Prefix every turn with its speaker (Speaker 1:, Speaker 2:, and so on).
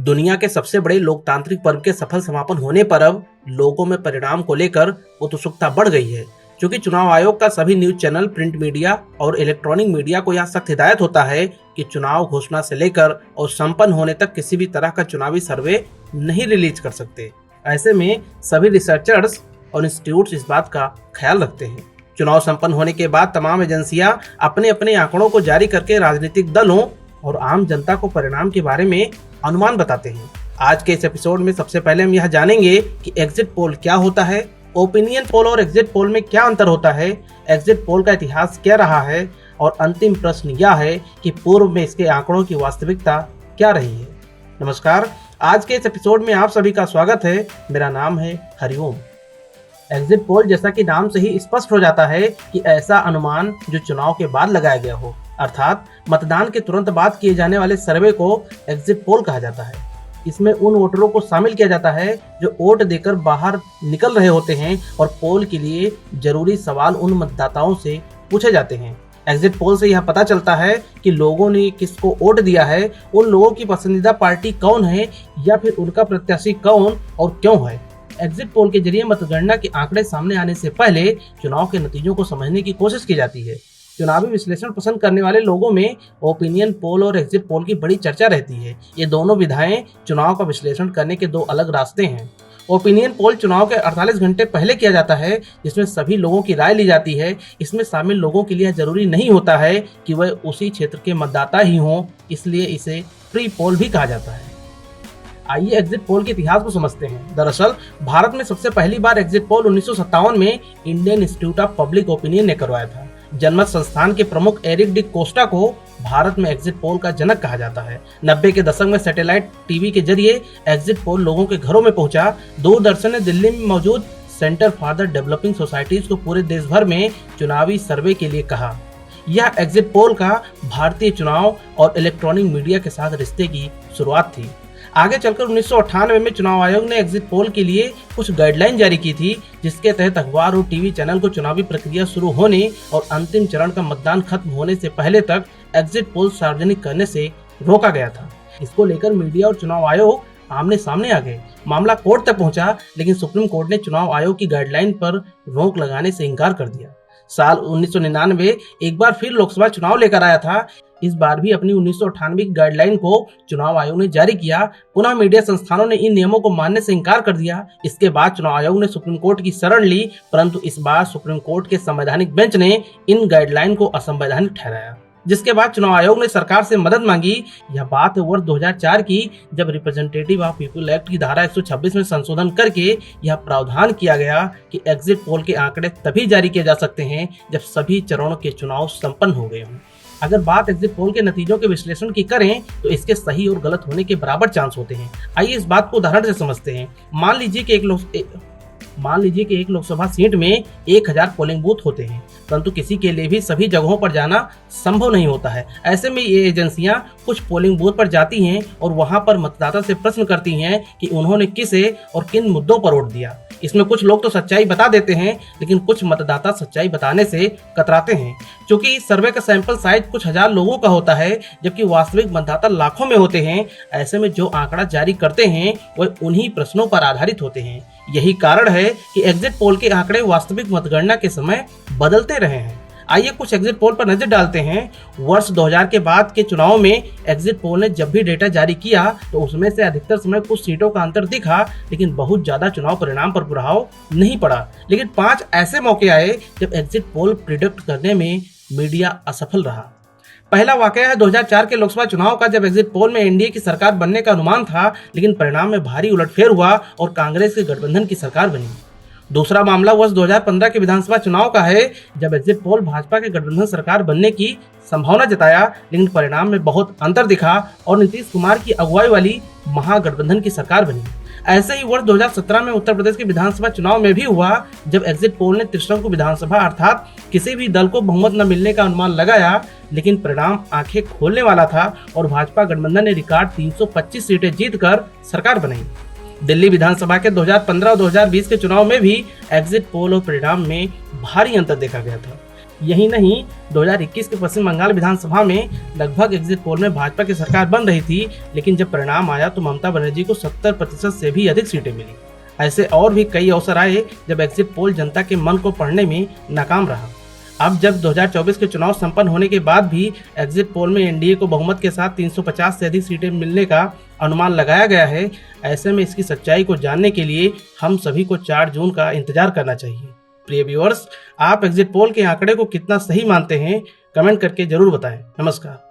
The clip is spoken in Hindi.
Speaker 1: दुनिया के सबसे बड़े लोकतांत्रिक पर्व के सफल समापन होने पर अब लोगों में परिणाम को लेकर उत्सुकता बढ़ गई है। क्योंकि चुनाव आयोग का सभी न्यूज चैनल, प्रिंट मीडिया और इलेक्ट्रॉनिक मीडिया को यह सख्त हिदायत होता है कि चुनाव घोषणा से लेकर और संपन्न होने तक किसी भी तरह का चुनावी सर्वे नहीं रिलीज कर सकते। ऐसे में सभी रिसर्चर्स और इंस्टीट्यूट इस बात का ख्याल रखते हैं। चुनाव संपन्न होने के बाद तमाम एजेंसियां अपने अपने आंकड़ों को जारी करके राजनीतिक दलों और आम जनता को परिणाम के बारे में अनुमान बताते हैं। आज के इस एपिसोड में सबसे पहले हम यह जानेंगे कि एग्जिट पोल क्या होता है, ओपिनियन पोल और एग्जिट पोल में क्या अंतर होता है, एग्जिट पोल का इतिहास क्या रहा है और अंतिम प्रश्न यह है कि पूर्व में इसके आंकड़ों की वास्तविकता क्या रही है। नमस्कार, आज के इस एपिसोड में आप सभी का स्वागत है। मेरा नाम है हरिओम। एग्जिट पोल जैसा कि नाम से ही स्पष्ट हो जाता है कि ऐसा अनुमान जो चुनाव के बाद लगाया गया हो, अर्थात मतदान के तुरंत बाद किए जाने वाले सर्वे को एग्जिट पोल कहा जाता है। इसमें उन वोटरों को शामिल किया जाता है जो वोट देकर बाहर निकल रहे होते हैं और पोल के लिए जरूरी सवाल उन मतदाताओं से पूछे जाते हैं। एग्जिट पोल से यह पता चलता है कि लोगों ने किसको वोट दिया है, उन लोगों की पसंदीदा पार्टी कौन है या फिर उनका प्रत्याशी कौन और क्यों है। एग्जिट पोल के जरिए मतगणना के आंकड़े सामने आने से पहले चुनाव के नतीजों को समझने की कोशिश की जाती है। चुनावी विश्लेषण पसंद करने वाले लोगों में ओपिनियन पोल और एग्जिट पोल की बड़ी चर्चा रहती है। ये दोनों विधाएं चुनाव का विश्लेषण करने के दो अलग रास्ते हैं। ओपिनियन पोल चुनाव के 48 घंटे पहले किया जाता है, जिसमें सभी लोगों की राय ली जाती है। इसमें शामिल लोगों के लिए जरूरी नहीं होता है कि वह उसी क्षेत्र के मतदाता ही हों, इसलिए इसे प्री पोल भी कहा जाता है। आइए एग्जिट पोल के इतिहास को समझते हैं। दरअसल भारत में सबसे पहली बार एग्जिट पोल 1957 में Indian institute of public opinion ने करवाया था। जनमत संस्थान के प्रमुख एरिक डी कोस्टा को भारत में एग्जिट पोल का जनक कहा जाता है। 90 के दशक में सैटेलाइट टीवी के जरिए एग्जिट पोल लोगों के घरों में पहुंचा। दूरदर्शन ने दिल्ली में मौजूद centre for the developing societies को पूरे देश भर में चुनावी सर्वे के लिए कहा। यह एग्जिट पोल का भारतीय चुनाव और इलेक्ट्रॉनिक मीडिया के साथ रिश्ते की शुरुआत थी। आगे चलकर 1998 में चुनाव आयोग ने एग्जिट पोल के लिए कुछ गाइडलाइन जारी की थी, जिसके तहत अखबार और टीवी चैनल को चुनावी प्रक्रिया शुरू होने और अंतिम चरण का मतदान खत्म होने से पहले तक एग्जिट पोल सार्वजनिक करने से रोका गया था। इसको लेकर मीडिया और चुनाव आयोग आमने सामने आ गए। मामला कोर्ट तक पहुंचा, लेकिन सुप्रीम कोर्ट ने चुनाव आयोग की गाइडलाइन पर रोक लगाने से इनकार कर दिया। साल 1999 एक बार फिर लोकसभा चुनाव लेकर आया था। इस बार भी अपनी 1998 की गाइडलाइन को चुनाव आयोग ने जारी किया। पुनः मीडिया संस्थानों ने इन नियमों को मानने से इनकार कर दिया। इसके बाद चुनाव आयोग ने सुप्रीम कोर्ट की शरण ली, परंतु इस बार सुप्रीम कोर्ट के संवैधानिक बेंच ने इन गाइडलाइन को असंवैधानिक ठहराया, जिसके बाद चुनाव आयोग ने सरकार से मदद मांगी। यह बात है वर्ष 2004 की, जब रिप्रेजेंटेटिव ऑफ पीपल एक्ट की धारा 126 में संशोधन करके यह प्रावधान किया गया कि एग्जिट पोल के आंकड़े तभी जारी किए जा सकते हैं जब सभी चरणों के चुनाव संपन्न हो गए हों। अगर बात एग्जिट पोल के नतीजों के विश्लेषण की करें तो इसके सही और गलत होने के बराबर चांस होते हैं। आइए इस बात को उदाहरण से समझते हैं। मान लीजिए कि एक लोकसभा सीट में 1000 पोलिंग बूथ होते हैं, परंतु किसी के लिए भी सभी जगहों पर जाना संभव नहीं होता है। ऐसे में ये एजेंसियां कुछ पोलिंग बूथ पर जाती हैं और वहां पर मतदाता से प्रश्न करती हैं कि उन्होंने किसे और किन मुद्दों पर वोट दिया। इसमें कुछ लोग तो सच्चाई बता देते हैं, लेकिन कुछ मतदाता सच्चाई बताने से कतराते हैं। क्योंकि इस सर्वे का सैंपल साइज कुछ हजार लोगों का होता है, जबकि वास्तविक मतदाता लाखों में होते हैं। ऐसे में जो आंकड़ा जारी करते हैं वह उन्हीं प्रश्नों पर आधारित होते हैं। यही कारण है कि एग्जिट पोल के आंकड़े वास्तविक मतगणना के समय बदलते रहे हैं। आइए कुछ एग्जिट पोल पर नजर डालते हैं। वर्ष 2000 के बाद के चुनाव में एग्जिट पोल ने जब भी डेटा जारी किया तो उसमें से अधिकतर समय कुछ सीटों का अंतर दिखा, लेकिन बहुत ज्यादा चुनाव परिणाम पर प्रभाव नहीं पड़ा। लेकिन 5 ऐसे मौके आए जब एग्जिट पोल प्रिडिक्ट करने में मीडिया असफल रहा। पहला वाकया है 2004 के लोकसभा चुनाव का, जब एग्जिट पोल में एनडीए की सरकार बनने का अनुमान था, लेकिन परिणाम में भारी उलटफेर हुआ और कांग्रेस के गठबंधन की सरकार बनी। दूसरा मामला वर्ष 2015 के विधानसभा चुनाव का है, जब एग्जिट पोल भाजपा के गठबंधन सरकार बनने की संभावना जताया, लेकिन परिणाम में बहुत अंतर दिखा और नीतीश कुमार की अगुवाई वाली महागठबंधन की सरकार बनी। ऐसे ही वर्ष 2017 में उत्तर प्रदेश के विधानसभा चुनाव में भी हुआ, जब एग्जिट पोल ने त्रिशंकु विधानसभा अर्थात किसी भी दल को बहुमत न मिलने का अनुमान लगाया, लेकिन परिणाम आंखें खोलने वाला था और भाजपा गठबंधन ने रिकॉर्ड 325 सीटें जीतकर सरकार बनाई। दिल्ली विधानसभा के 2015 और 2020 के चुनाव में भी एग्जिट पोल और परिणाम में भारी अंतर देखा गया था। यही नहीं, 2021 के पश्चिम बंगाल विधानसभा में लगभग एग्जिट पोल में भाजपा की सरकार बन रही थी, लेकिन जब परिणाम आया तो ममता बनर्जी को 70% से भी अधिक सीटें मिली। ऐसे और भी कई अवसर आए जब एग्जिट पोल जनता के मन को पढ़ने में नाकाम रहा। अब जब 2024 के चुनाव संपन्न होने के बाद भी एग्जिट पोल में एनडीए को बहुमत के साथ 350 से अधिक सीटें मिलने का अनुमान लगाया गया है, ऐसे में इसकी सच्चाई को जानने के लिए हम सभी को 4 जून का इंतजार करना चाहिए। प्रिय व्यूअर्स, आप एग्जिट पोल के आंकड़े को कितना सही मानते हैं, कमेंट करके जरूर बताएं। नमस्कार।